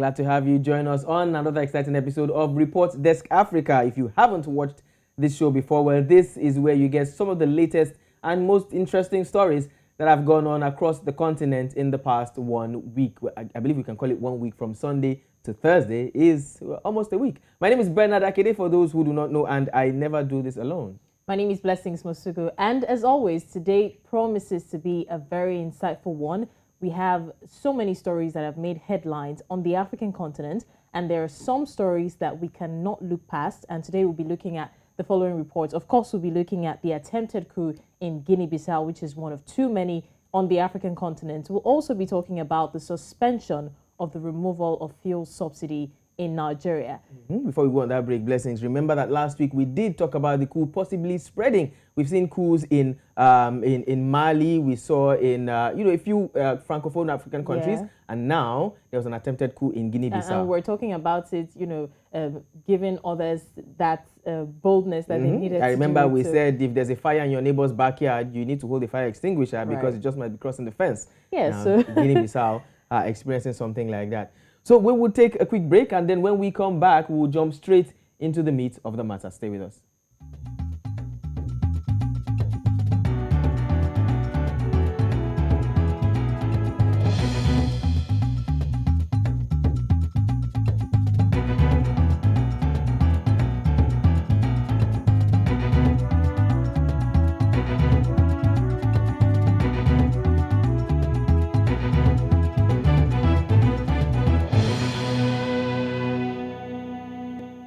Glad to have you join us on another exciting episode of Report Desk Africa. If you haven't watched this show before, well, this is where you get some of the latest and most interesting stories that have gone on across the continent in the past 1 week. I believe we can call it 1 week from Sunday to Thursday is almost a week. My name is Bernard Akede, for those who do not know, and I never do this alone. My name is Blessings Mosugu, and as always, today promises to be a very insightful one. We have so many stories that have made headlines on the African continent, and there are some stories that we cannot look past, and today we'll be looking at the following reports. Of course, we'll be looking at the attempted coup in Guinea-Bissau, which is one of too many on the African continent. We'll also be talking about the suspension of the removal of fuel subsidy in Nigeria. Before we go on that break, Blessings, remember that last week we did talk about the coup possibly spreading. We've seen coups in Mali, we saw in a few francophone African countries, and now there was an attempted coup in Guinea-Bissau. And we're talking about it, giving others that boldness that they needed. I remember we said if there's a fire in your neighbor's backyard, you need to hold the fire extinguisher because it just might be crossing the fence. Yeah, so Guinea-Bissau are experiencing something like that. So we will take a quick break, and then when we come back, we will jump straight into the meat of the matter. Stay with us.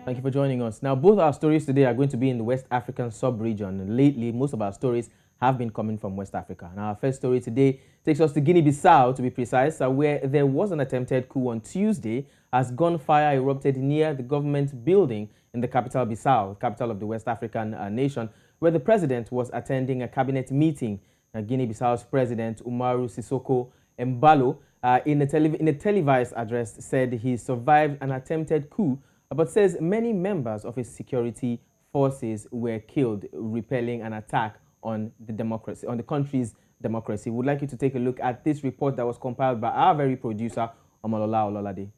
Thank you for joining us. Now, both our stories today are going to be in the West African sub-region. Lately, most of our stories have been coming from West Africa. Now, our first story today takes us to Guinea-Bissau, to be precise, where there was an attempted coup on Tuesday as gunfire erupted near the government building in the capital, Bissau, capital of the West African nation, where the president was attending a cabinet meeting. Now, Guinea-Bissau's president, Umaru Sissoco Embalo, in a televised address, said he survived an attempted coup, but says many members of his security forces were killed, repelling an attack on the country's democracy. We'd like you to take a look at this report that was compiled by our very producer, Omolola Ololade.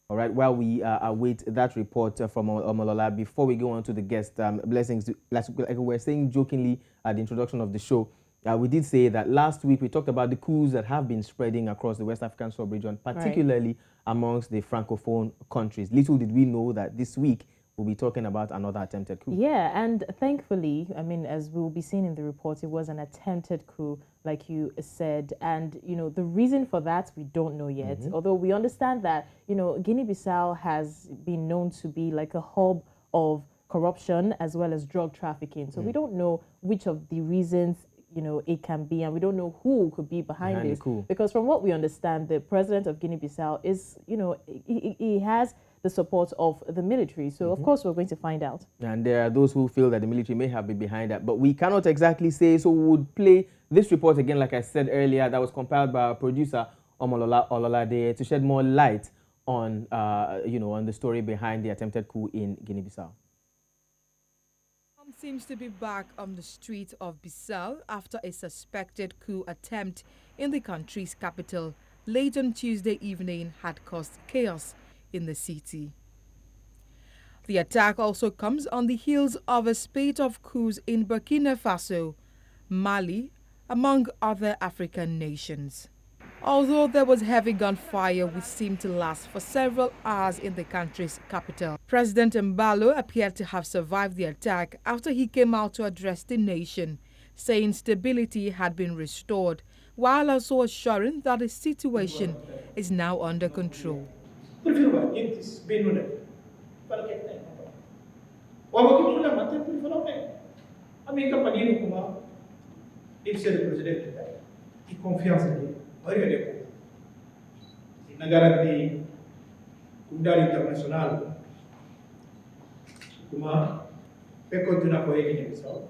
All right, while we await that report from Omolola, before we go on to the guest, Blessings, like we were saying jokingly at the introduction of the show, we did say that last week we talked about the coups that have been spreading across the West African sub-region, particularly amongst the francophone countries. Little did we know that this week we'll be talking about another attempted coup. Yeah, and thankfully, I mean, as we will be seeing in the report, it was an attempted coup, like you said. And, the reason for that, we don't know yet. Although we understand that, Guinea-Bissau has been known to be like a hub of corruption as well as drug trafficking. So we don't know which of the reasons it can be, and we don't know who could be behind this. Because from what we understand, the president of Guinea-Bissau is, he has the support of the military. So, of course, we're going to find out. And there are those who feel that the military may have been behind that, but we cannot exactly say. So we would play this report again, like I said earlier, that was compiled by our producer, Omolola Ololade, to shed more light on, on the story behind the attempted coup in Guinea-Bissau. Seems to be back on the streets of Bissau after a suspected coup attempt in the country's capital late on Tuesday evening had caused chaos in the city. The attack also comes on the heels of a spate of coups in Burkina Faso, Mali, among other African nations. Although there was heavy gunfire which seemed to last for several hours in the country's capital, President Embalo appeared to have survived the attack after he came out to address the nation, saying stability had been restored, while also assuring that the situation is now under control. Na garanti comunidade internacional kuma pe continuar com a Guiné-Bissau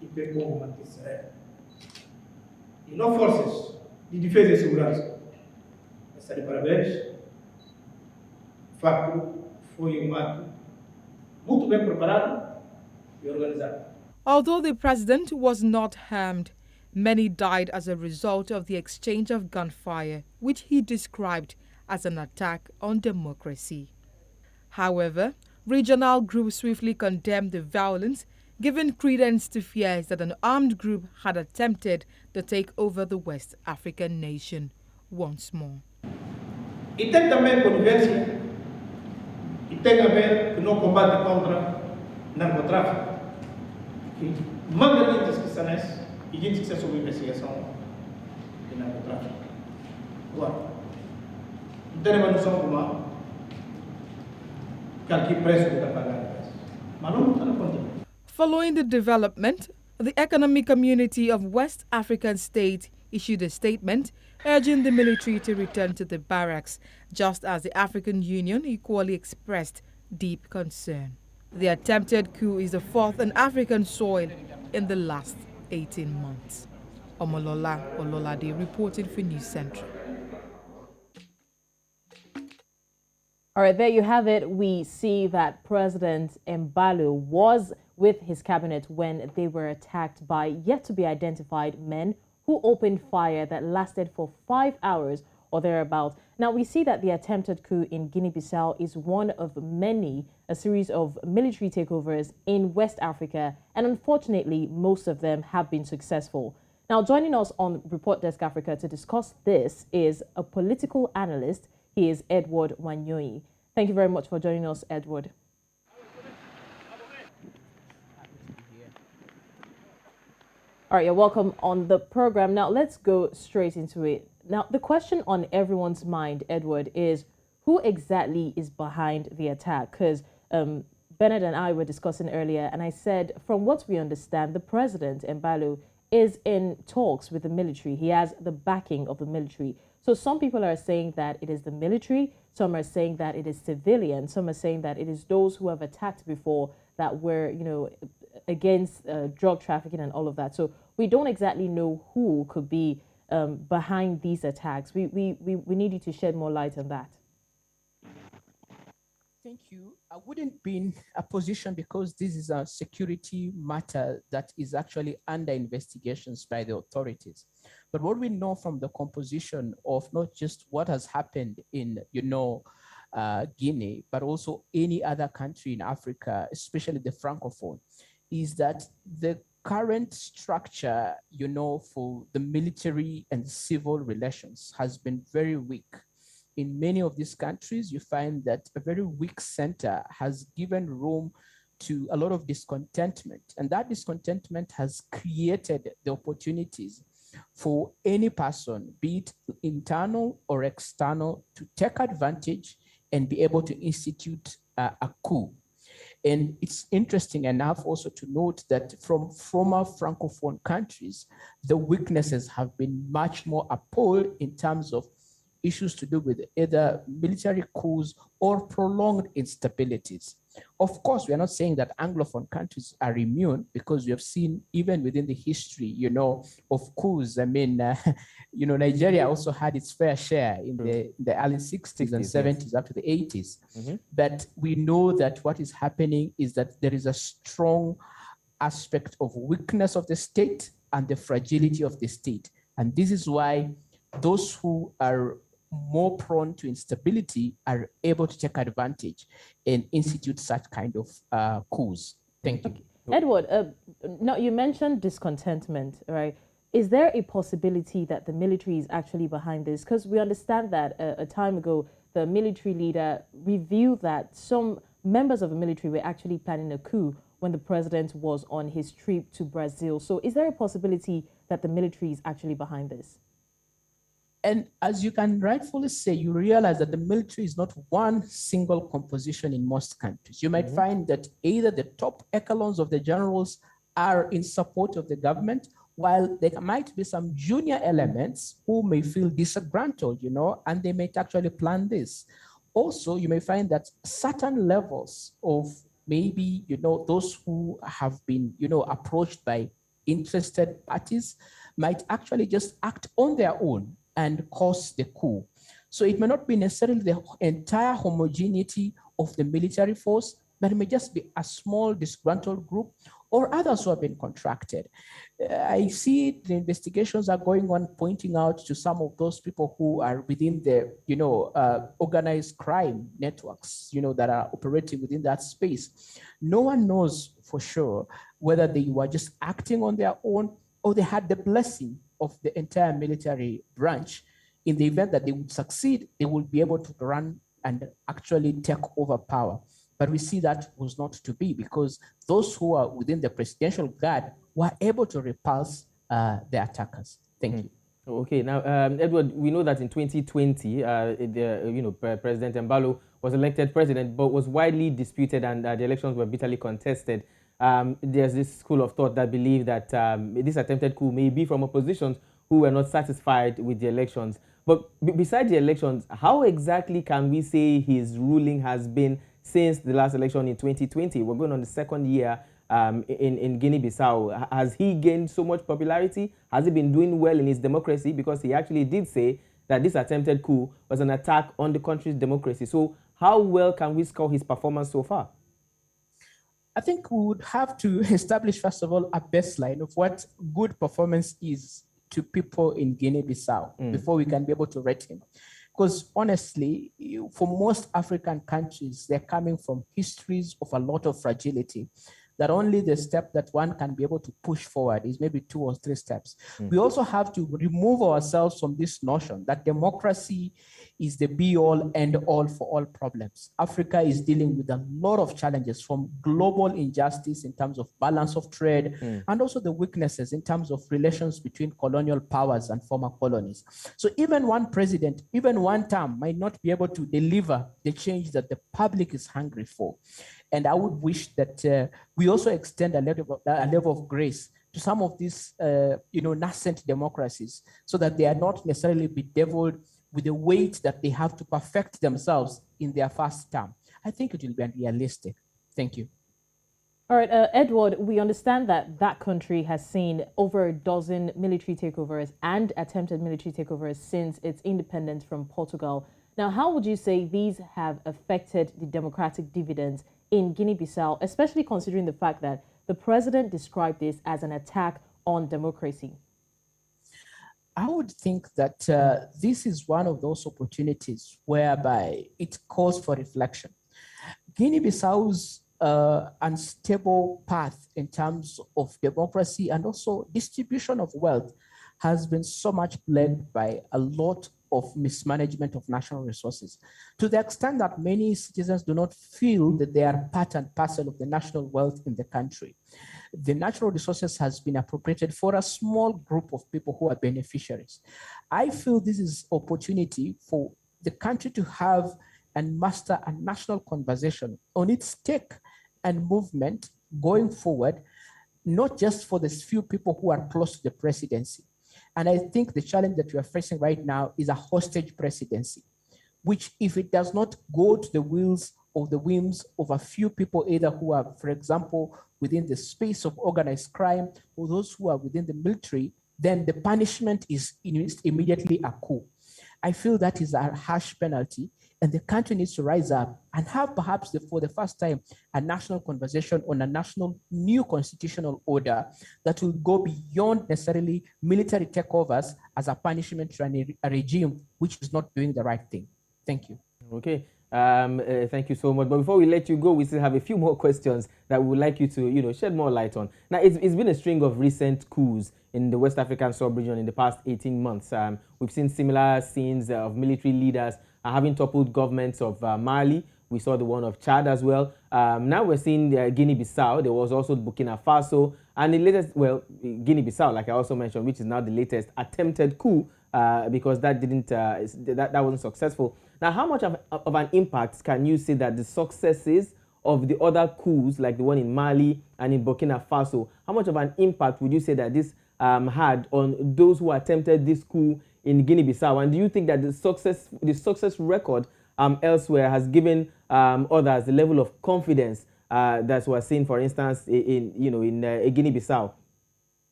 e pe manter sereno. E nós forças de defesa e segurança está de parabéns. De facto, foi ato muito bem preparado e organizado. Although the president was not harmed, Many died as a result of the exchange of gunfire, which he described as an attack on democracy. However, regional groups swiftly condemned the violence, giving credence to fears that an armed group had attempted to take over the West African nation once more. E tem também conivência, e tem a ver no combate contra narcotráfico, que manda gente que está nesse, e gente que está sob investigação de narcotráfico. Agora, não tem uma noção como que aqui preço que está pagando. Mas não está no conta. Following the development, the Economic Community of West African States issued a statement urging the military to return to the barracks, just as the African Union equally expressed deep concern. The attempted coup is the fourth on African soil in the last 18 months. Omolola Ololade reported for News Central. All right, there you have it. We see that President Mbalo was with his cabinet when they were attacked by yet to be identified men who opened fire that lasted for 5 hours or thereabouts. Now, we see that the attempted coup in Guinea-Bissau is one of many, a series of military takeovers in West Africa, and unfortunately, most of them have been successful. Now, joining us on Report Desk Africa to discuss this is a political analyst. He is Edward Wanyoyi. Thank you very much for joining us, Edward. All right, you're welcome on the program. Now, let's go straight into it. Now, the question on everyone's mind, Edward, is who exactly is behind the attack? Because Bernard and I were discussing earlier, and I said, from what we understand, the president, Mbalo, is in talks with the military. He has the backing of the military. So some people are saying that it is the military, some are saying that it is civilians, some are saying that it is those who have attacked before that were, you know, against drug trafficking and all of that. So we don't exactly know who could be behind these attacks. We need you to shed more light on that. Thank you. I wouldn't be in a position because this is a security matter that is actually under investigations by the authorities. But what we know from the composition of not just what has happened in, Guinea, but also any other country in Africa, especially the Francophone, is that the current structure, for the military and civil relations has been very weak. In many of these countries, you find that a very weak center has given room to a lot of discontentment. And that discontentment has created the opportunities for any person, be it internal or external, to take advantage and be able to institute a coup. And it's interesting enough also to note that from former Francophone countries, the weaknesses have been much more appalled in terms of issues to do with either military coups or prolonged instabilities. Of course, we are not saying that Anglophone countries are immune, because we have seen even within the history, of coups. I mean, Nigeria also had its fair share in the early 60s and 70s, yes, up to the 80s. Mm-hmm. But we know that what is happening is that there is a strong aspect of weakness of the state and the fragility of the state. And this is why those who are more prone to instability are able to take advantage and institute such kind of coups. Thank you. Okay. Edward, now you mentioned discontentment, right? Is there a possibility that the military is actually behind this? Because we understand that a time ago, the military leader revealed that some members of the military were actually planning a coup when the president was on his trip to Brazil. So is there a possibility that the military is actually behind this? And as you can rightfully say, you realize that the military is not one single composition in most countries. You might find that either the top echelons of the generals are in support of the government, while there might be some junior elements who may feel disgruntled, and they might actually plan this. Also, you may find that certain levels of maybe, those who have been, approached by interested parties might actually just act on their own and cause the coup. So it may not be necessarily the entire homogeneity of the military force, but it may just be a small disgruntled group or others who have been contracted. I see the investigations are going on, pointing out to some of those people who are within the, organized crime networks, that are operating within that space. No one knows for sure whether they were just acting on their own or they had the blessing of the entire military branch. In the event that they would succeed, they would be able to run and actually take over power. But we see that was not to be, because those who are within the presidential guard were able to repulse the attackers. Thank you. Okay, now, Edward, we know that in 2020, President Mbalo was elected president, but was widely disputed, and the elections were bitterly contested. There's this school of thought that believe that this attempted coup may be from oppositions who were not satisfied with the elections. But besides the elections, how exactly can we say his ruling has been since the last election in 2020? We're going on the second year in Guinea-Bissau. Has he gained so much popularity? Has he been doing well in his democracy? Because he actually did say that this attempted coup was an attack on the country's democracy. So how well can we score his performance so far? I think we would have to establish, first of all, a baseline of what good performance is to people in Guinea-Bissau before we can be able to rate him. Because honestly, for most African countries, they're coming from histories of a lot of fragility, that only the step that one can be able to push forward is maybe 2 or 3 steps. We also have to remove ourselves from this notion that democracy is the be-all, end-all for all problems. Africa is dealing with a lot of challenges, from global injustice in terms of balance of trade, and also the weaknesses in terms of relations between colonial powers and former colonies. So even one president, even one term, might not be able to deliver the change that the public is hungry for. And I would wish that we also extend a level of grace to some of these, nascent democracies, so that they are not necessarily bedeviled with the weight that they have to perfect themselves in their first term. I think it will be unrealistic. Thank you. All right, Edward, we understand that that country has seen over a dozen military takeovers and attempted military takeovers since its independence from Portugal. Now, how would you say these have affected the democratic dividends in Guinea-Bissau, especially considering the fact that the president described this as an attack on democracy? I would think that this is one of those opportunities whereby it calls for reflection. Guinea-Bissau's unstable path in terms of democracy and also distribution of wealth has been so much plagued by a lot of mismanagement of national resources, to the extent that many citizens do not feel that they are part and parcel of the national wealth in the country. The natural resources has been appropriated for a small group of people who are beneficiaries. I feel this is opportunity for the country to have and master a national conversation on its take and movement going forward, not just for the few people who are close to the presidency. And I think the challenge that we are facing right now is a hostage presidency, which, if it does not go to the wills or the whims of a few people, either who are, for example, within the space of organized crime, or those who are within the military, then the punishment is immediately a coup. I feel that is a harsh penalty, and the country needs to rise up and have perhaps for the first time a national conversation on a national new constitutional order that will go beyond necessarily military takeovers as a punishment to a regime which is not doing the right thing. Thank you. Okay. Thank you so much. But before we let you go, we still have a few more questions that we would like you to, shed more light on. Now, it's been a string of recent coups in the West African sub-region in the past 18 months. We've seen similar scenes of military leaders having toppled governments of Mali. We saw the one of Chad as well. Now we're seeing Guinea-Bissau. There was also Burkina Faso. And the latest, Guinea-Bissau, like I also mentioned, which is now the latest attempted coup, because that wasn't successful. Now, how much of an impact can you say that the successes of the other coups, like the one in Mali and in Burkina Faso, how much of an impact would you say that this had on those who attempted this coup in Guinea-Bissau? And do you think that the success record elsewhere has given others the level of confidence that we're seeing, for instance, in Guinea-Bissau?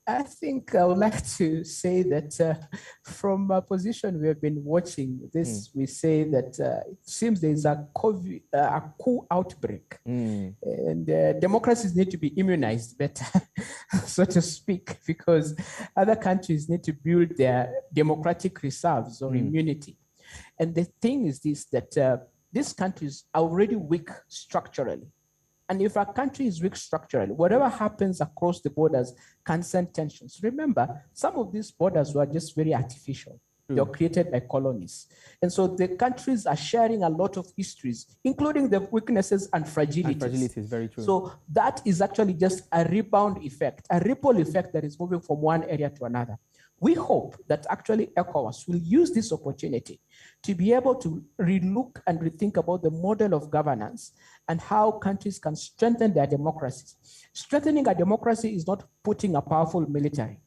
I think I would like to say that from a position we have been watching this, we say that it seems there is a coup outbreak, and democracies need to be immunized better, so to speak, because other countries need to build their democratic reserves or immunity. And the thing is this, that these countries are already weak structurally. And if a country is weak structurally, whatever happens across the borders can send tensions. Remember, some of these borders were just very artificial. They were created by colonies. And so the countries are sharing a lot of histories, including the weaknesses and fragilities. And fragilities, very true. So that is actually just a rebound effect, a ripple effect that is moving from one area to another. We hope that actually ECOWAS will use this opportunity to be able to relook and rethink about the model of governance and how countries can strengthen their democracies. Strengthening a democracy is not putting a powerful military.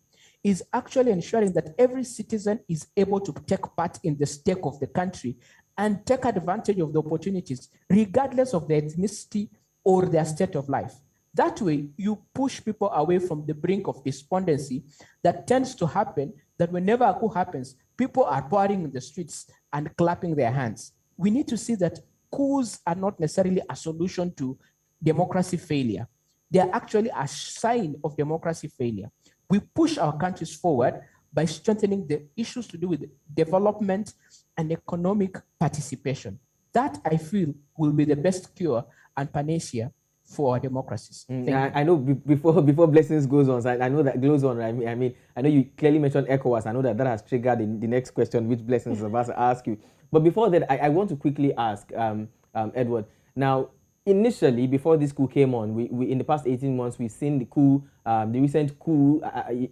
Is actually ensuring that every citizen is able to take part in the stake of the country and take advantage of the opportunities, regardless of their ethnicity or their state of life. That way, you push people away from the brink of despondency that tends to happen, that whenever a coup happens, people are pouring in the streets and clapping their hands. We need to see that coups are not necessarily a solution to democracy failure. They are actually a sign of democracy failure. We push our countries forward by strengthening the issues to do with development and economic participation. That, I feel, will be the best cure and panacea for our democracies. I know before Blessings goes on, I know that goes on. I mean, I know you clearly mentioned ECOWAS. I know that has triggered the next question, which Blessings is about to ask you. But before that, I want to quickly ask Edward. Now, initially, before this coup came on, we in the past 18 months, we've seen the coup, the recent coup,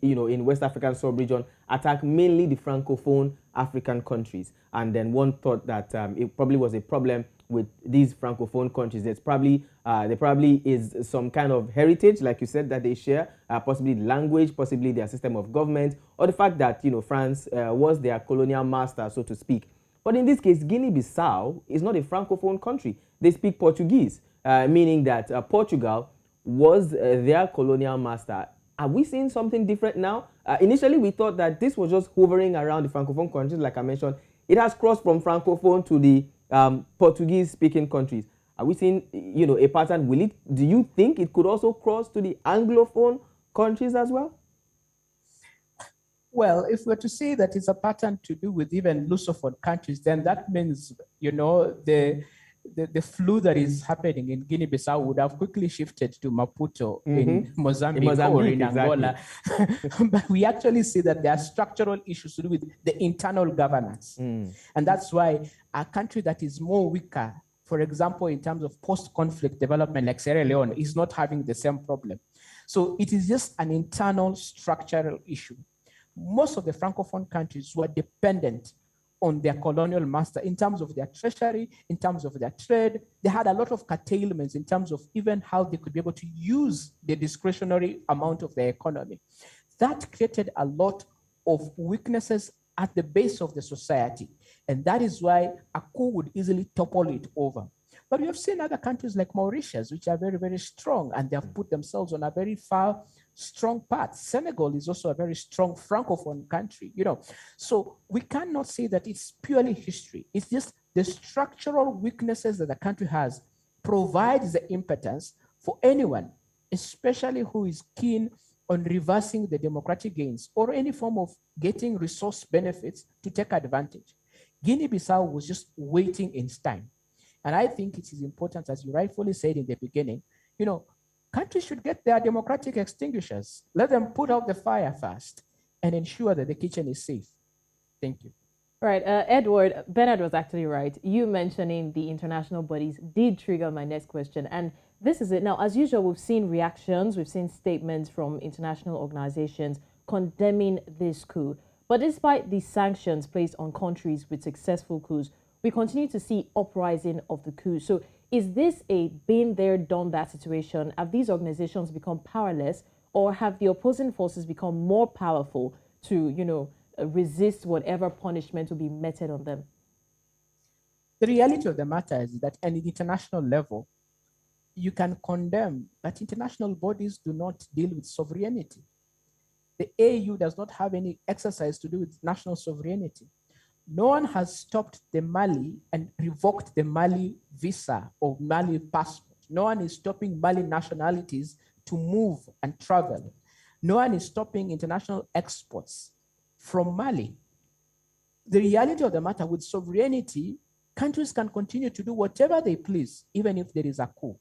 in West African sub-region attack mainly the Francophone African countries. And then one thought that it probably was a problem with these Francophone countries. There probably is some kind of heritage, like you said, that they share, possibly language, possibly their system of government, or the fact that, France was their colonial master, so to speak. But in this case, Guinea-Bissau is not a Francophone country. They speak Portuguese, meaning that Portugal was their colonial master. Are we seeing something different now? Initially, we thought that this was just hovering around the Francophone countries, like I mentioned. It has crossed from Francophone to the Portuguese-speaking countries. Are we seeing, a pattern? Do you think it could also cross to the Anglophone countries as well? Well, if we're to say that it's a pattern to do with even Lusophone countries, then that means, the flu that is happening in Guinea-Bissau would have quickly shifted to Maputo in Mozambique or in Angola. But we actually see that there are structural issues to do with the internal governance. And that's why a country that is more weaker, for example, in terms of post-conflict development like Sierra Leone, is not having the same problem. So it is just an internal structural issue. Most of the Francophone countries were dependent on their colonial master in terms of their treasury, in terms of their trade. They had a lot of curtailments in terms of even how they could be able to use the discretionary amount of their economy. That created a lot of weaknesses at the base of the society. And that is why a coup would easily topple it over. But we have seen other countries like Mauritius, which are very, very strong, and they have put themselves on a very strong path. Senegal is also a very strong Francophone country, So we cannot say that it's purely history. It's just the structural weaknesses that the country has provides the impotence for anyone, especially who is keen on reversing the democratic gains or any form of getting resource benefits to take advantage. Guinea-Bissau was just waiting in time. And I think it is important, as you rightfully said in the beginning, countries should get their democratic extinguishers. Let them put out the fire first and ensure that the kitchen is safe. Thank you. Right, Edward, Bernard was actually right. You mentioning the international bodies did trigger my next question. And this is it. Now, as usual, we've seen reactions, we've seen statements from international organizations condemning this coup. But despite the sanctions placed on countries with successful coups, we continue to see uprising of the coup. So is this a been there, done that situation? Have these organizations become powerless, or have the opposing forces become more powerful to, resist whatever punishment will be meted on them? The reality of the matter is that at the international level, you can condemn, but international bodies do not deal with sovereignty. The AU does not have any exercise to do with national sovereignty. No one has stopped the Mali and revoked the Mali visa or Mali passport. No one is stopping Mali nationalities to move and travel. No one is stopping international exports from Mali. The reality of the matter with sovereignty, countries can continue to do whatever they please, even if there is a coup.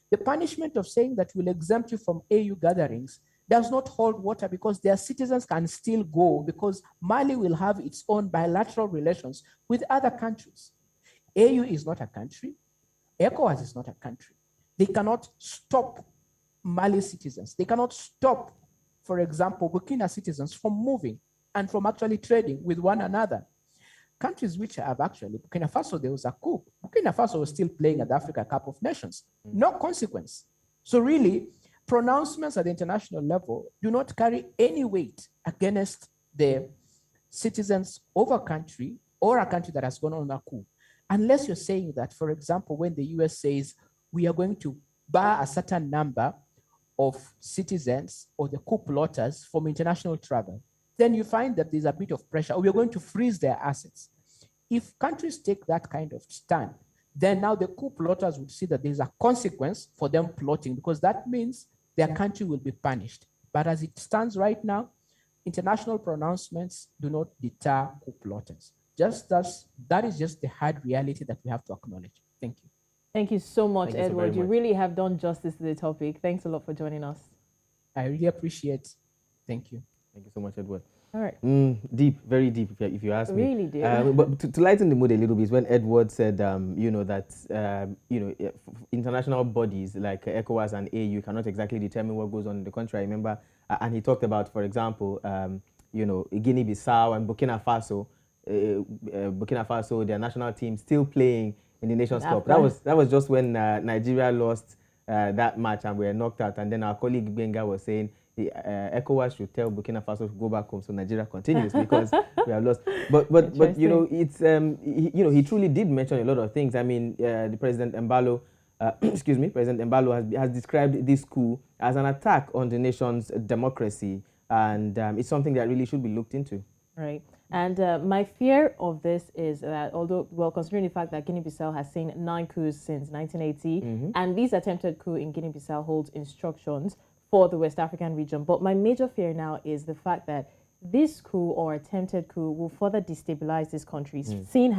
The punishment of saying that we'll exempt you from AU gatherings does not hold water because their citizens can still go because Mali will have its own bilateral relations with other countries. AU is not a country. ECOWAS is not a country. They cannot stop Mali citizens. They cannot stop, for example, Burkina citizens from moving and from actually trading with one another. Countries which have actually, Burkina Faso, there was a coup. Burkina Faso was still playing at the Africa Cup of Nations. No consequence. So really, pronouncements at the international level do not carry any weight against the citizens of a country or a country that has gone on a coup. Unless you're saying that, for example, when the US says we are going to bar a certain number of citizens or the coup plotters from international travel, then you find that there's a bit of pressure, or we're going to freeze their assets. If countries take that kind of stand, then now the coup plotters would see that there's a consequence for them plotting, because that means their country will be punished. But as it stands right now, international pronouncements do not deter coup plotters. Just thus, that is just the hard reality that we have to acknowledge. Thank you. Thank you so much, Thank you so Edward. very You much. really have done justice to the topic. Thanks a lot for joining us. I really appreciate. Thank you. Thank you so much, Edward. All right. Deep, very deep, if you ask me. Really deep. But to lighten the mood a little bit, when Edward said, that international bodies like ECOWAS and AU cannot exactly determine what goes on in the country. I remember, and he talked about, for example, Guinea-Bissau and Burkina Faso. Burkina Faso, their national team, still playing in the Nations Cup. That was just when Nigeria lost that match and we were knocked out. And then our colleague Benga was saying, ECOWAS should tell Burkina Faso to go back home so Nigeria continues because we have lost. But it's he truly did mention a lot of things. I mean, the President Embalo, President Embalo has described this coup as an attack on the nation's democracy, and it's something that really should be looked into. Right. And my fear of this is that considering the fact that Guinea-Bissau has seen 9 coups since 1980, and this attempted coup in Guinea-Bissau holds instructions for the West African region. But my major fear now is the fact that this coup or attempted coup will further destabilize these countries, seeing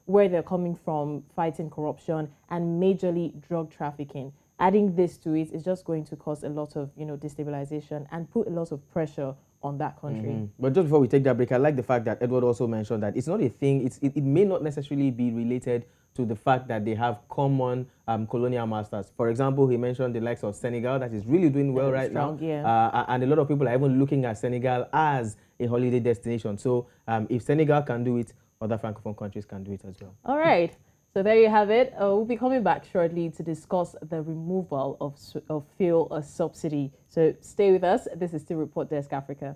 where they're coming from, fighting corruption and majorly drug trafficking. Adding this to it is just going to cause a lot of, destabilization and put a lot of pressure on that country. But just before we take that break, I like the fact that Edward also mentioned that it's not a thing, it may not necessarily be related to the fact that they have common colonial masters. For example, he mentioned the likes of Senegal that is really doing well right now. Yeah. And a lot of people are even looking at Senegal as a holiday destination. So if Senegal can do it, other Francophone countries can do it as well. All right. So there you have it. We'll be coming back shortly to discuss the removal of fuel subsidy. So stay with us. This is still Report Desk Africa.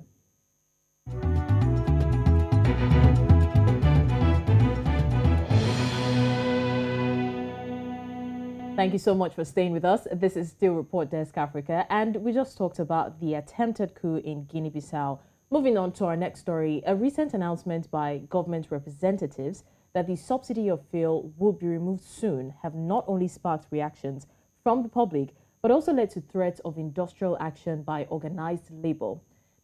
Thank you so much for staying with us. This is still Report Desk Africa, and we just talked about the attempted coup in Guinea-Bissau. Moving on to our next story, a recent announcement by government representatives that the subsidy of fuel will be removed soon have not only sparked reactions from the public, but also led to threats of industrial action by organized labor.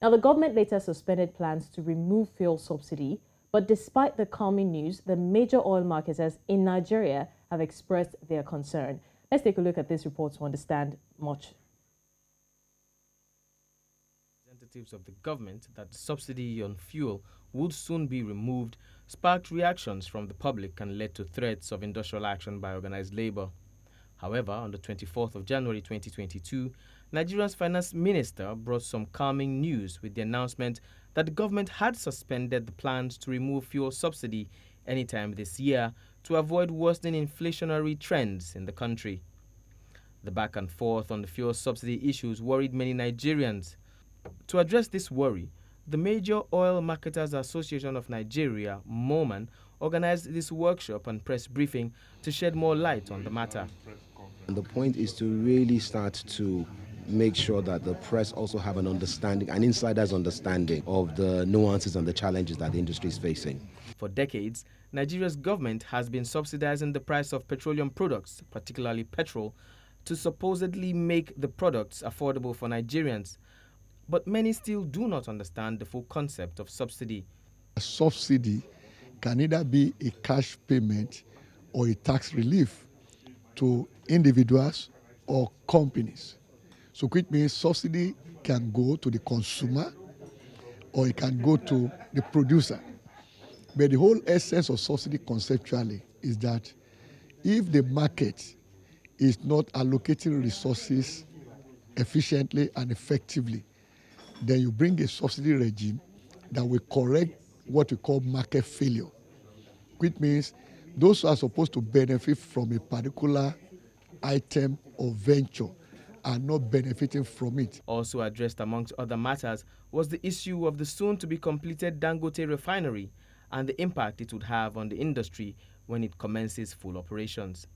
Now, the government later suspended plans to remove fuel subsidy, but despite the calming news, the major oil marketers in Nigeria have expressed their concern. Let's take a look at this report to understand much. Representatives of the government that the subsidy on fuel would soon be removed sparked reactions from the public and led to threats of industrial action by organized labor. However, on the 24th of January 2022, Nigeria's finance minister brought some calming news with the announcement that the government had suspended the plans to remove fuel subsidy anytime this year to avoid worsening inflationary trends in the country. The back and forth on the fuel subsidy issues worried many Nigerians. To address this worry, the Major Oil Marketers Association of Nigeria, MOMAN, organized this workshop and press briefing to shed more light on the matter. And the point is to really start to make sure that the press also have an understanding, an insider's understanding of the nuances and the challenges that the industry is facing. For decades, Nigeria's government has been subsidizing the price of petroleum products, particularly petrol, to supposedly make the products affordable for Nigerians. But many still do not understand the full concept of subsidy. A subsidy can either be a cash payment or a tax relief to individuals or companies. So which means subsidy can go to the consumer or it can go to the producer. But the whole essence of subsidy conceptually is that if the market is not allocating resources efficiently and effectively, then you bring a subsidy regime that will correct what we call market failure, which means those who are supposed to benefit from a particular item or venture are not benefiting from it. Also addressed amongst other matters was the issue of the soon-to-be completed Dangote refinery and the impact it would have on the industry when it commences full operations.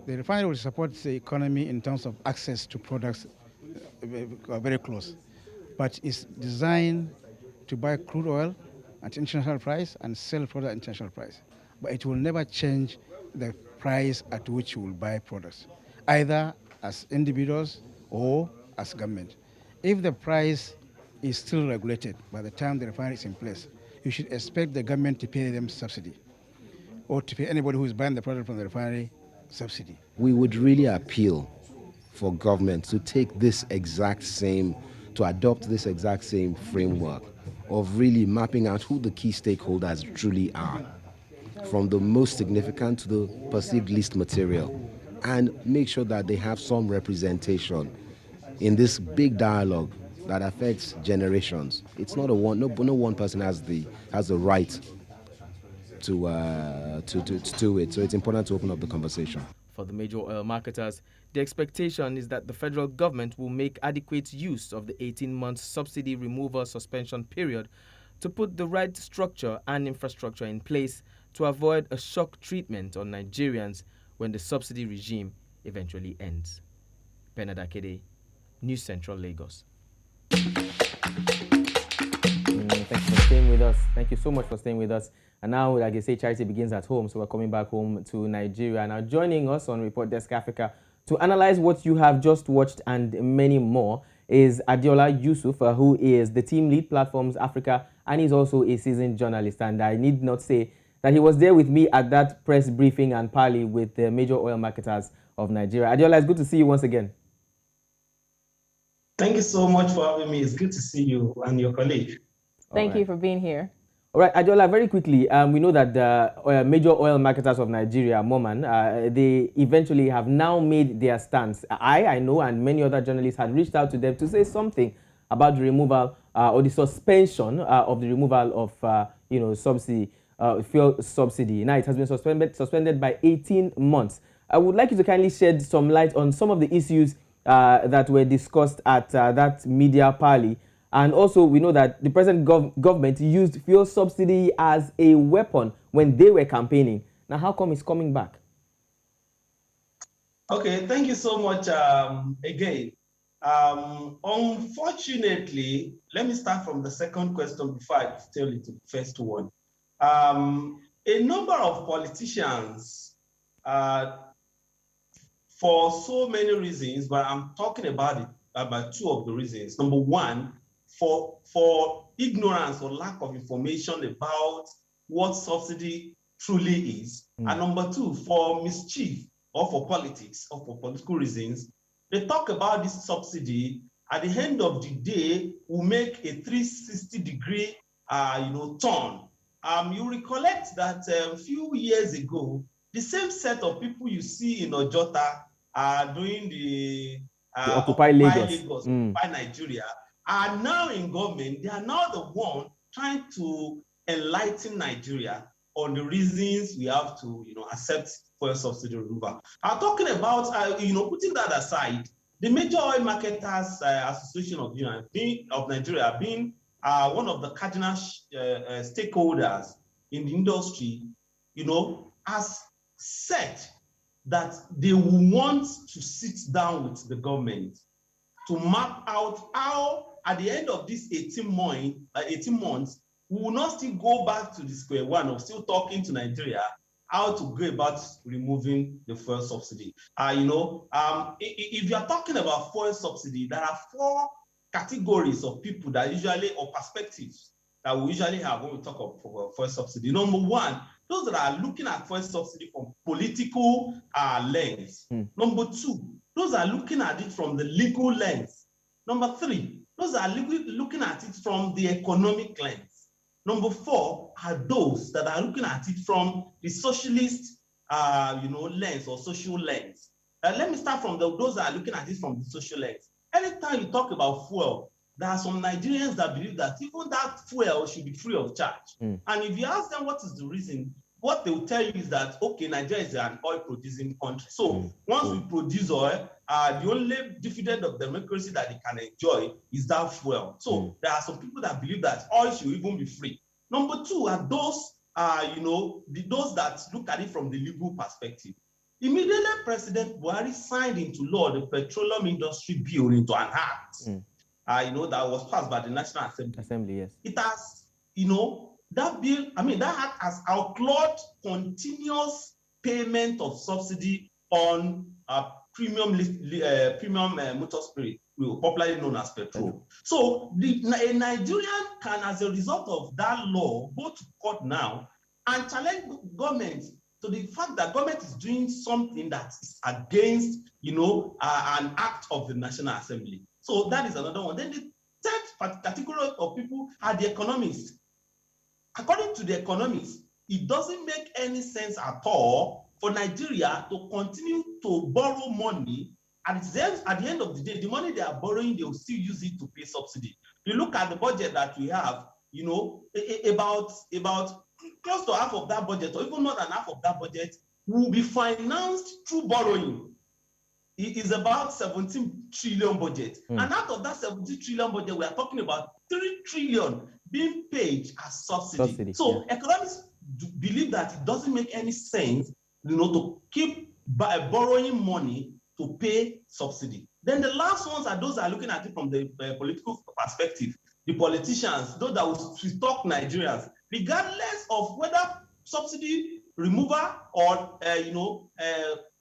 The refinery will support the economy in terms of access to products very close, but it's designed to buy crude oil at international price and sell product at international price. But it will never change the price at which you will buy products, either as individuals or as government. If the price is still regulated by the time the refinery is in place, you should expect the government to pay them subsidy, or to pay anybody who is buying the product from the refinery subsidy. We would really appeal for government to take this exact same, to adopt this exact same framework of really mapping out who the key stakeholders truly are, from the most significant to the perceived least material, and make sure that they have some representation in this big dialogue that affects generations. It's not no one person has the right to do it. So it's important to open up the conversation. For the major oil marketers, the expectation is that the federal government will make adequate use of the 18-month subsidy removal suspension period to put the right structure and infrastructure in place to avoid a shock treatment on Nigerians when the subsidy regime eventually ends. Bernard Akede, News Central, Lagos. Thank you for staying with us. Thank you so much for staying with us. And now, like I say, charity begins at home, so we're coming back home to Nigeria. Now, joining us on Report Desk Africa to analyze what you have just watched and many more is Adeola Yusuf, who is the team lead Platforms Africa, and he's also a seasoned journalist. And I need not say that he was there with me at that press briefing and parley with the major oil marketers of Nigeria. Adeola, it's good to see you once again. Thank you so much for having me. It's good to see you and your colleague. Thank you for being here. All right, Adeola, very quickly, we know that the major oil marketers of Nigeria, MOMAN, they eventually have now made their stance. I know, and many other journalists had reached out to them to say something about the removal or the suspension of the removal of, subsidy, fuel subsidy. Now, it has been suspended by 18 months. I would like you to kindly shed some light on some of the issues that were discussed at that media parley. And also, we know that the present government used fuel subsidy as a weapon when they were campaigning. Now, how come it's coming back? Okay, thank you so much again. Unfortunately, let me start from the second question before I tell you the first one. A number of politicians, for so many reasons, but I'm talking about two of the reasons. Number one, for ignorance or lack of information about what subsidy truly is. And number two, for mischief or for politics or for political reasons, they talk about this subsidy at the end of the day will make a 360-degree turn. You recollect that a few years ago, the same set of people you see in Ojota doing the Occupy Lagos, Occupy Nigeria, are now in government. They are now the one trying to enlighten Nigeria on the reasons we have to, accept fuel subsidy removal. I'm talking about, putting that aside, the major oil marketers association of Nigeria being one of the cardinal stakeholders in the industry, has said that they will want to sit down with the government to map out how, at the end of this 18 months, we will not still go back to the square one of still talking to Nigeria how to go about removing the fuel subsidy. If you are talking about fuel subsidy, there are 4 categories of people that usually, or perspectives that we usually have when we talk of fuel subsidy. Number one, those that are looking at fuel subsidy from political lens. Number two, those are looking at it from the legal lens. Number three, those are looking at it from the economic lens. Number four are those that are looking at it from the socialist lens or social lens. Let me start from those that are looking at it from the social lens. Anytime you talk about fuel, there are some Nigerians that believe that even that fuel should be free of charge. And if you ask them what is the reason, what they will tell you is that, okay, Nigeria is an oil-producing country. So once we produce oil, the only dividend of democracy that they can enjoy is that fuel. So there are some people that believe that oil should even be free. Number two are those, those that look at it from the legal perspective. Immediately, President Buhari signed into law the Petroleum Industry Bill into an act, that was passed by the National Assembly. Yes. It has, that bill, that act has outlawed continuous payment of subsidy on premium motor spirit, popularly known as petrol. So a Nigerian can, as a result of that law, go to court now and challenge government to the fact that government is doing something that is against, an act of the National Assembly. So that is another one. Then the third category of people are the economists. According to the economists, it doesn't make any sense at all for Nigeria to continue to borrow money. At the end of the day, the money they are borrowing, they will still use it to pay subsidy. You look at the budget that we have, about close to half of that budget, or even more than half of that budget, will be financed through borrowing. It is about 17 trillion budget. And out of that 17 trillion budget, we are talking about 3 trillion being paid as subsidy. So economists believe that it doesn't make any sense, to keep borrowing money to pay subsidy. Then the last ones are those that are looking at it from the political perspective. The politicians, those that will talk Nigerians, regardless of whether subsidy removal or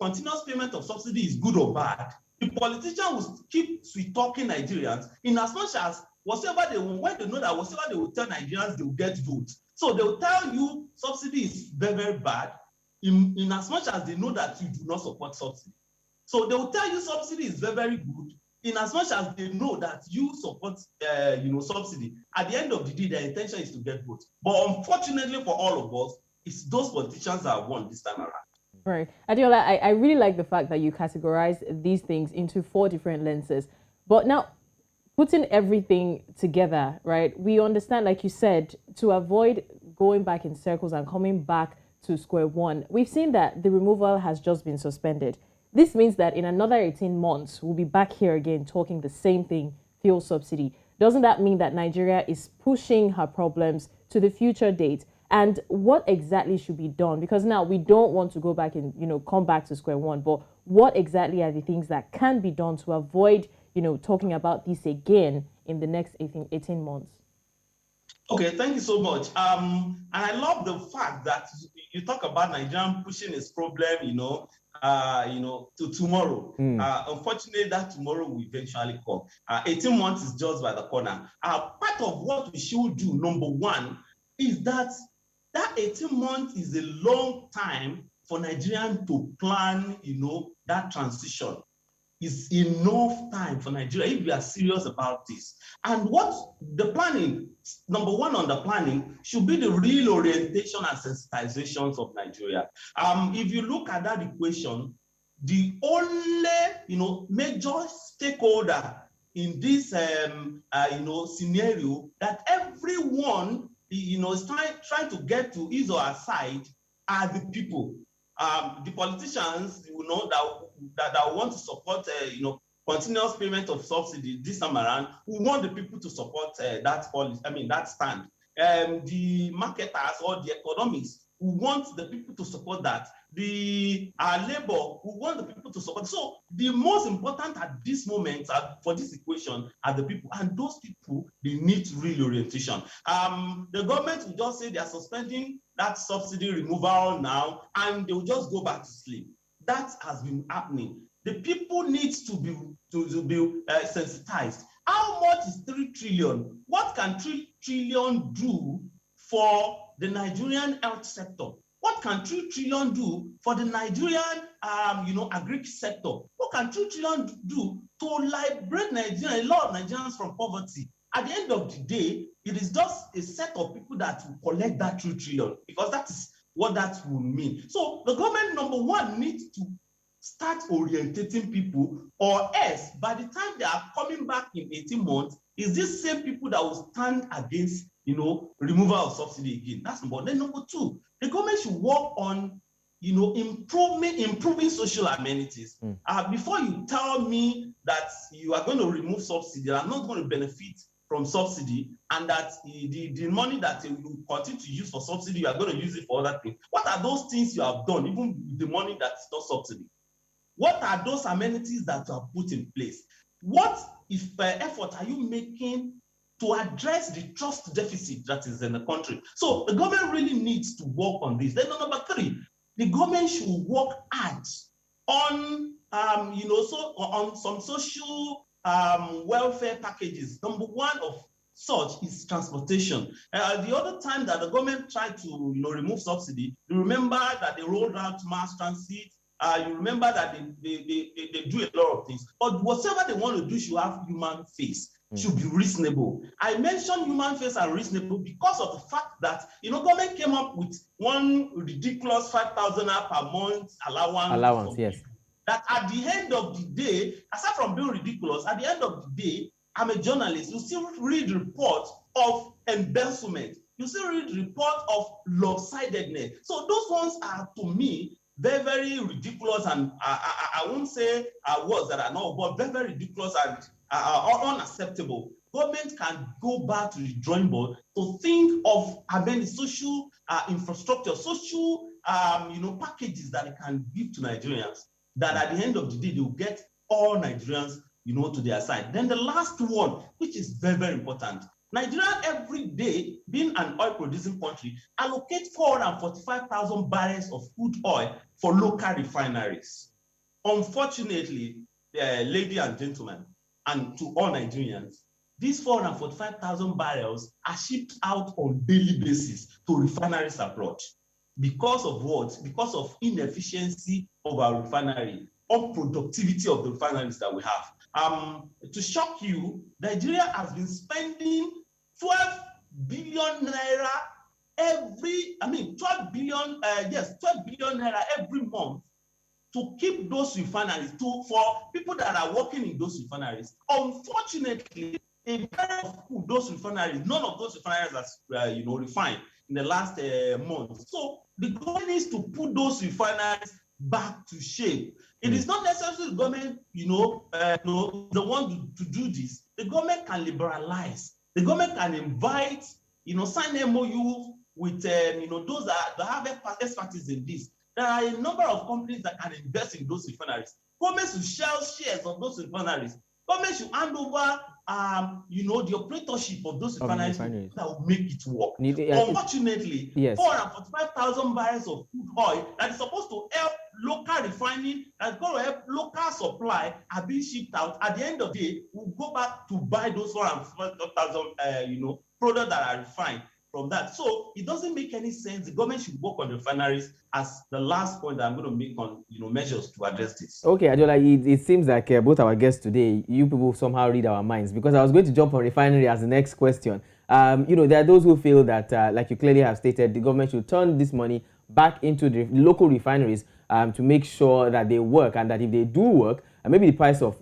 continuous payment of subsidy is good or bad, the politician will keep sweet talking Nigerians in as much as when they know that whatever they will tell Nigerians, they will get votes. So they will tell you subsidy is very, very bad in as much as they know that you do not support subsidy. So they will tell you subsidy is very, very good in as much as they know that you support subsidy. At the end of the day, their intention is to get votes. But unfortunately for all of us, it's those politicians that have won this time around. Right. Adeola, I really like the fact that you categorize these things into 4 different lenses. But now, putting everything together, right, we understand, like you said, to avoid going back in circles and coming back to square one, we've seen that the removal has just been suspended. This means that in another 18 months, we'll be back here again talking the same thing, fuel subsidy. Doesn't that mean that Nigeria is pushing her problems to the future date? And what exactly should be done? Because now we don't want to go back and, come back to square one, but what exactly are the things that can be done to avoid, talking about this again in the next 18 months? Okay, thank you so much. And I love the fact that you talk about Nigeria pushing its problem, to tomorrow. Unfortunately, that tomorrow will eventually come. 18 months is just by the corner. Part of what we should do, number one, is that 18 months is a long time for Nigerians to plan, that transition. Is enough time for Nigeria if we are serious about this. And what the planning, number one on the planning, should be the real orientation and sensitizations of Nigeria. If you look at that equation, the only, major stakeholder in this, scenario that everyone, is trying to get to his or her side are the people. The politicians, that want to support, continuous payment of subsidy this time around, we want the people to support that policy. That stand. The marketers or the economists we want the people to support that. The labor, we want the people to support. So the most important at this moment for this equation are the people, and those people, they need real orientation. The government will just say they are suspending that subsidy removal now, and they will just go back to sleep. That has been happening. The people need to be sensitized. How much is 3 trillion? What can 3 trillion do for the Nigerian health sector? What can 3 trillion do for the Nigerian agri sector? What can 3 trillion do to liberate Nigeria, a lot of Nigerians from poverty? At the end of the day, it is just a set of people that will collect that 3 trillion, because that is what that will mean. So the government, number one, needs to start orientating people, or else by the time they are coming back in 18 months, is this same people that will stand against removal of subsidy again. That's number one. Then number two, the government should work on improving social amenities. Before you tell me that you are going to remove subsidy, I'm not going to benefit from subsidy, and that the money that you continue to use for subsidy, you are going to use it for other things. What are those things you have done, even with the money that is not subsidy? What are those amenities that you have put in place? What effort are you making to address the trust deficit that is in the country? So the government really needs to work on this. Then number three, the government should work hard on on some social welfare packages. Number one of such is transportation. The other time that the government tried to remove subsidy, you remember that they rolled out mass transit. You remember that they do a lot of things, but whatever they want to do should have human face, should be reasonable. I mentioned human face and reasonable because of the fact that government came up with one ridiculous 5,000 per month allowance. Yes. That at the end of the day, aside from being ridiculous, at the end of the day, I'm a journalist. You still read reports of embezzlement. You still read reports of lopsidedness. So those ones are, to me, very, very ridiculous, and I won't say words that are not, but very, very ridiculous and unacceptable. Government can go back to the drawing board to think of having social infrastructure, social packages that they can give to Nigerians, that at the end of the day, they will get all Nigerians to their side. Then the last one, which is very, very important. Nigeria every day, being an oil-producing country, allocates 445,000 barrels of crude oil for local refineries. Unfortunately, ladies and gentlemen, and to all Nigerians, these 445,000 barrels are shipped out on daily basis to refineries abroad. Because of what? Because of inefficiency of our refinery, unproductivity of the refineries that we have. To shock you, Nigeria has been spending 12 billion naira every naira every month to keep those refineries, for people that are working in those refineries. Unfortunately, those refineries, none of those refineries has refined in the last month. So the government needs to put those refineries back to shape. It is not necessarily the government, the one to do this. The government can liberalize. The government can invite, sign MOU with, those that have expertise in this. There are a number of companies that can invest in those refineries. Government should share shares of those refineries. Government should hand over, the operatorship of those refineries that will make it work. Unfortunately, yes, 445,000 barrels of crude oil that is supposed to help local refining, that's going to help local supply, are being shipped out. At the end of the day, we'll go back to buy those 445,000, products that are refined from that. So it doesn't make any sense. The government should work on refineries as the last point that I'm going to make on measures to address this. Okay, Adeola, it seems like both our guests today, you people somehow read our minds, because I was going to jump on refinery as the next question. There are those who feel that, like you clearly have stated, the government should turn this money back into the local refineries to make sure that they work, and that if they do work, maybe the price of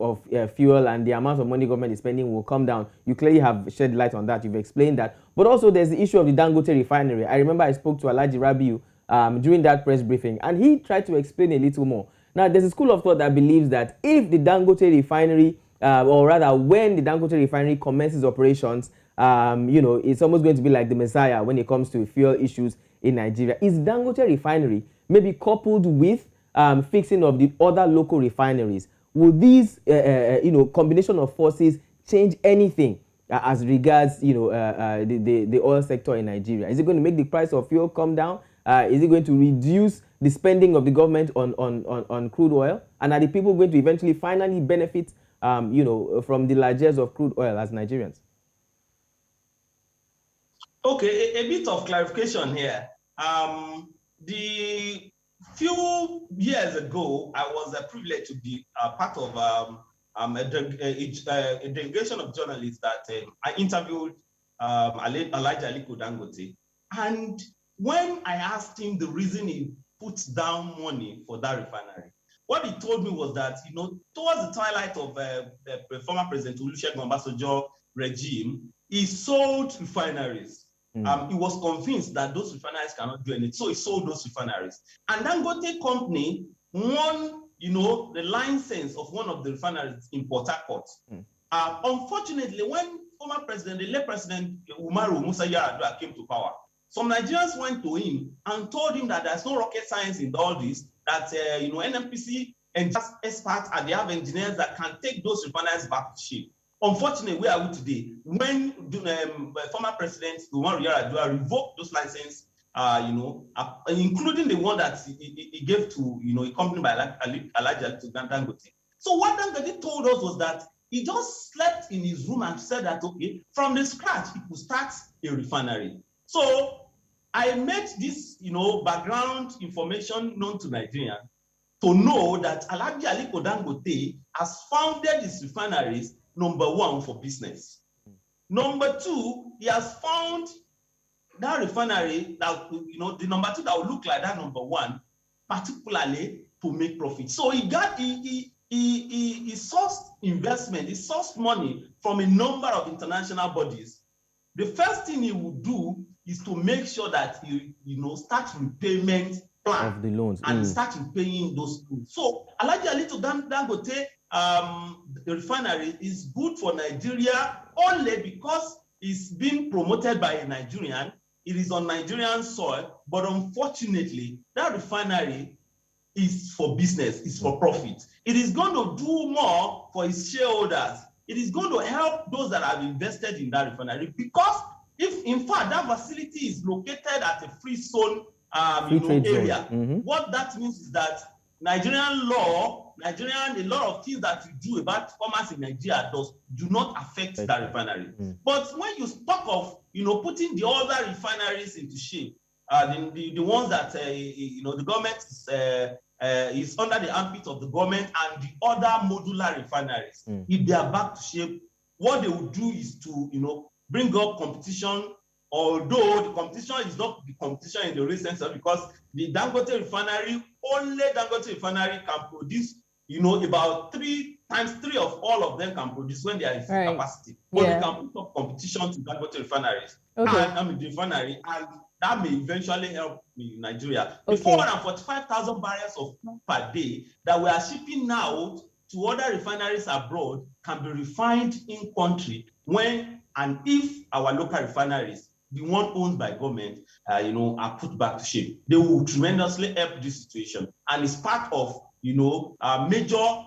fuel and the amount of money government is spending will come down. You clearly have shed light on that. You've explained that. But also there's the issue of the Dangote refinery. I remember I spoke to Alhaji Rabiu during that press briefing, and he tried to explain a little more. Now, there's a school of thought that believes that if the Dangote refinery, or rather when the Dangote refinery commences operations, it's almost going to be like the Messiah when it comes to fuel issues in Nigeria. Is Dangote refinery maybe coupled with fixing of the other local refineries? Will these, combination of forces change anything as regards, the oil sector in Nigeria? Is it going to make the price of fuel come down? Is it going to reduce the spending of the government on crude oil? And are the people going to eventually finally benefit, from the largesse of crude oil as Nigerians? Okay, a bit of clarification here. The few years ago, I was privileged to be part of a delegation of journalists that I interviewed Elijah Aliko Dangote. And when I asked him the reason he put down money for that refinery, what he told me was that, towards the twilight of the former President Olusegun Obasanjo regime, he sold refineries. He was convinced that those refineries cannot do anything, so he sold those refineries. And Dangote Company won, the license of one of the refineries in Port Harcourt. Unfortunately, when former president, the late President Umaru Musa Yar'Adua came to power, some Nigerians went to him and told him that there's no rocket science in all this, that NNPC and just experts and they have engineers that can take those refineries back to shape. Unfortunately, where are we today? When former President Umaru Yar'Adua revoked those licenses, including the one that he gave to a company by Elijah Dangote. So what Dangote told us was that he just slept in his room and said that, okay, from the scratch, he could start a refinery. So I made this, background information known to Nigerians to know that Alhaji Aliko Dangote has founded his refineries, number one, for business. Number two, he has found that refinery that, the number two that will look like that number one, particularly to make profit. So he sourced investment, he sourced money from a number of international bodies. The first thing he would do is to make sure that he, starts repayment plan of the loans and start repaying those loans. So Alhaji Aliko Dangote the refinery is good for Nigeria only because it's being promoted by a Nigerian. It is on Nigerian soil, but unfortunately, that refinery is for business, it's for profit. It is going to do more for its shareholders. It is going to help those that have invested in that refinery because if, in fact, that facility is located at a free zone area, what that means is that Nigerian law, a lot of things that you do about commerce in Nigeria do not affect that refinery. But when you talk of, putting the other refineries into shape, the ones that, the government is under the armpit of the government and the other modular refineries, if they are back to shape, what they will do is to, bring up competition, although the competition is not the competition in the real sense of because the Dangote refinery, only Dangote refinery can produce, about 3 times 3 of all of them can produce when they are in full capacity. But they can put up competition to Dangote refineries and the refinery, and that may eventually help Nigeria. The 445,000 barrels of crude per day that we are shipping now to other refineries abroad can be refined in country when and if our local refineries, the one owned by government, are put back to shape. They will tremendously help this situation, and it's part of major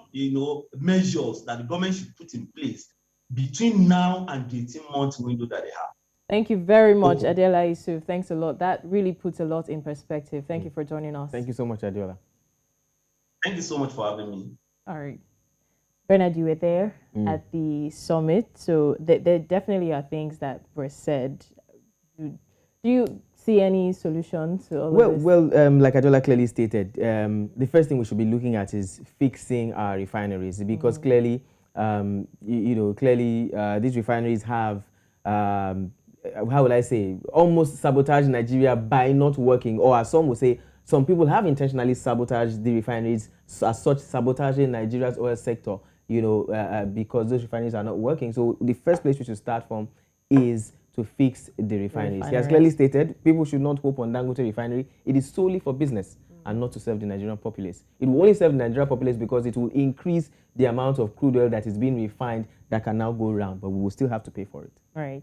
measures that the government should put in place between now and the 18-month window that they have. Thank you very much, Adela Yusuf. Thanks a lot. That really puts a lot in perspective. Thank you for joining us. Thank you so much, Adela. Thank you so much for having me. All right. Bernard, you were there at the summit, so there definitely are things that were said. Do you see any solutions to all of this? Well, like Adela clearly stated, the first thing we should be looking at is fixing our refineries because clearly, these refineries have, how would I say, almost sabotaged Nigeria by not working, or as some would say, some people have intentionally sabotaged the refineries, as such sabotaging Nigeria's oil sector, because those refineries are not working. So the first place we should start from is to fix the refineries. He has clearly stated people should not hope on Dangote refinery. It is solely for business and not to serve the Nigerian populace. It will only serve the Nigerian populace because it will increase the amount of crude oil that is being refined that can now go around, but we will still have to pay for it. Right.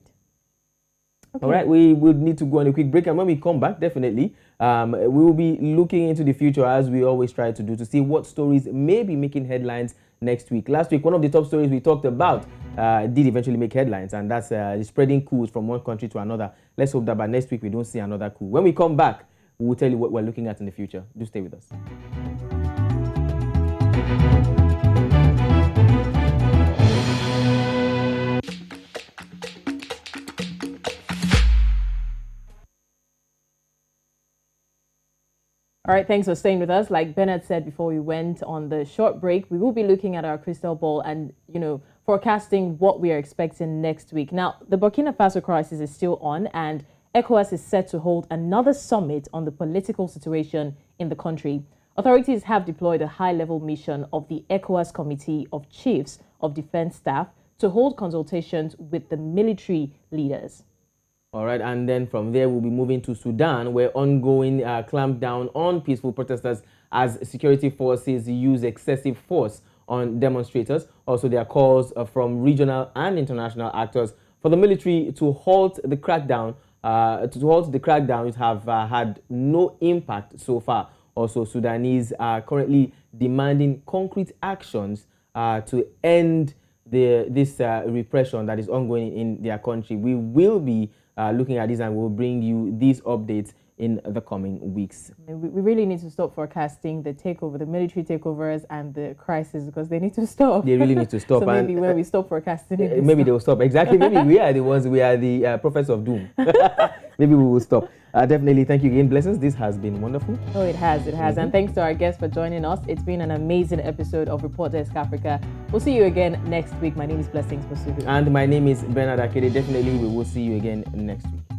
All right, we would need to go on a quick break, and when we come back, definitely, we will be looking into the future as we always try to do to see what stories may be making headlines next week. Last week, one of the top stories we talked about did eventually make headlines, and that's spreading coups from one country to another. Let's hope that by next week we don't see another coup. When we come back, we will tell you what we're looking at in the future. Do stay with us. All right, thanks for staying with us. Like Bernard said before we went on the short break, we will be looking at our crystal ball and, forecasting what we are expecting next week. Now, the Burkina Faso crisis is still on, and ECOWAS is set to hold another summit on the political situation in the country. Authorities have deployed a high-level mission of the ECOWAS Committee of Chiefs of Defense Staff to hold consultations with the military leaders. All right, and then from there, we'll be moving to Sudan, where ongoing clampdown on peaceful protesters as security forces use excessive force on demonstrators. Also, there are calls from regional and international actors for the military to halt the crackdown. Which have had no impact so far. Also, Sudanese are currently demanding concrete actions to end this repression that is ongoing in their country. We will be looking at this, and we'll bring you these updates in the coming weeks. We really need to stop forecasting the takeover, the military takeovers and the crisis, because they need to stop. They really need to stop. So maybe when we stop forecasting it, maybe they will stop. Exactly. Maybe we are the prophets of doom. Maybe we will stop. Definitely. Thank you again. Blessings. This has been wonderful. Oh, it has. And thanks to our guests for joining us. It's been an amazing episode of Report Desk Africa. We'll see you again next week. My name is Blessings Mosugu. And my name is Bernard Akede. Definitely, we will see you again next week.